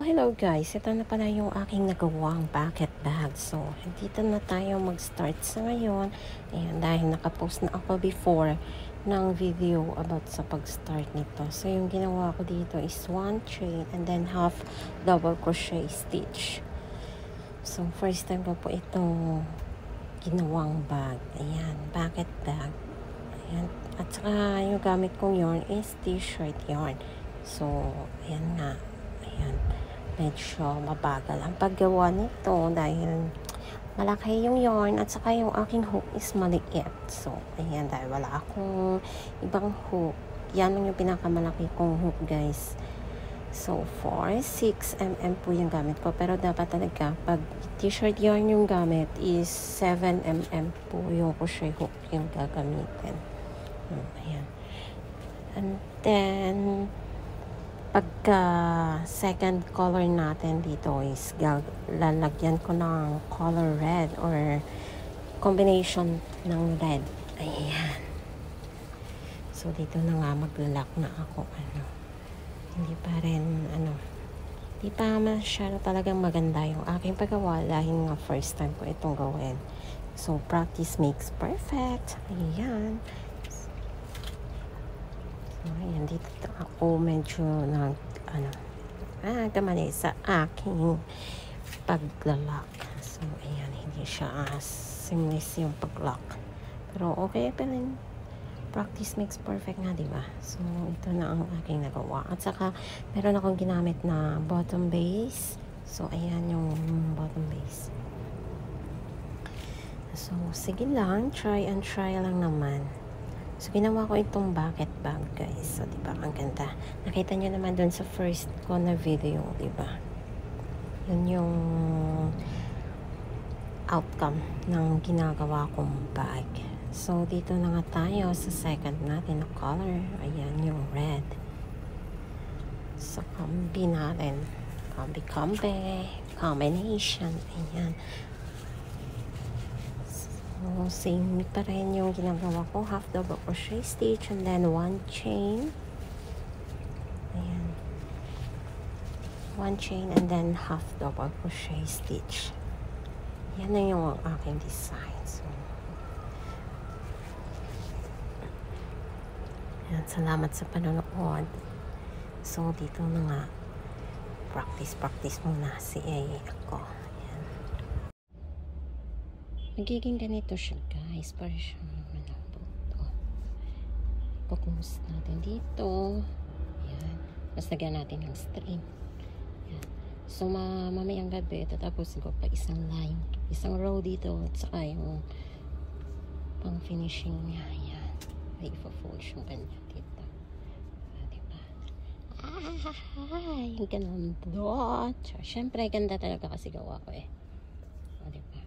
Hello guys, ito na pala yung aking nagawang bucket bag. So, dito na tayo mag-start sa ngayon. Ayan, dahil nakapost na ako before ng video about sa pag-start nito. So, yung ginawa ko dito is one chain and then half double crochet stitch. So, first time ko po itong ginawang bag. Ayan, bucket bag. Ayan. At saka yung gamit kong yarn is t-shirt yarn. So, ayan nga. Ayan. Medyo mabagal ang paggawa nito dahil malaki yung yarn at saka yung aking hook is maliit. So, ayan, dahil wala akong ibang hook. Yan lang yung pinakamalaki kong hook, guys. So, for 6mm po yung gamit ko. Pero dapat talaga, pag t-shirt yarn yung gamit is 7mm po yung crochet hook yung gagamitin. Ayan. And then, pagka second color natin dito is lalagyan ko ng color red or combination ng red. Ayan. So, dito na nga maglalak na ako. Hindi pa rin, hindi pa masyado talagang maganda yung aking paggawa dahil nga first time ko itong gawin. So, practice makes perfect. Ayan. Ayan, dito ako medyo gamali sa aking paglalak. So, ayan, hindi siya seamless yung paglock. Pero, okay pa rin. Practice makes perfect nga, diba? So, ito na ang aking nagawa. At saka, meron akong ginamit na bottom base. So, ayan yung bottom base. So, sige lang. Try and try lang naman. So, ginawa ko itong bucket bag, guys. So, diba? Ang ganda. Nakita nyo naman dun sa first ko na video, diba? Yun yung outcome ng ginagawa kong bag. So, dito na nga tayo sa second natin na color. Ayan, yung red. So, combi natin. Combi, combination. Ayan. So, same pa rin yung ginagawa ko. Half double crochet stitch and then one chain. Ayan. One chain and then half double crochet stitch. Yan na yung aking design. So, ayan. Salamat sa panonood. So, dito na nga. Practice muna si ako. Magiging ganito siya, guys. Para siya malambot. Kukumus natin dito. Ayan. Tapos lagyan natin ng string. Ayan. So, mamayang gabi, tatapos ko pa isang line. Isang row dito. At saka yung pang finishing niya. Ayan. Ay, ipa-fold yung kanya dito. Diba? Ay, ganun. Siyempre, ganda talaga kasi gawa ko eh. Diba?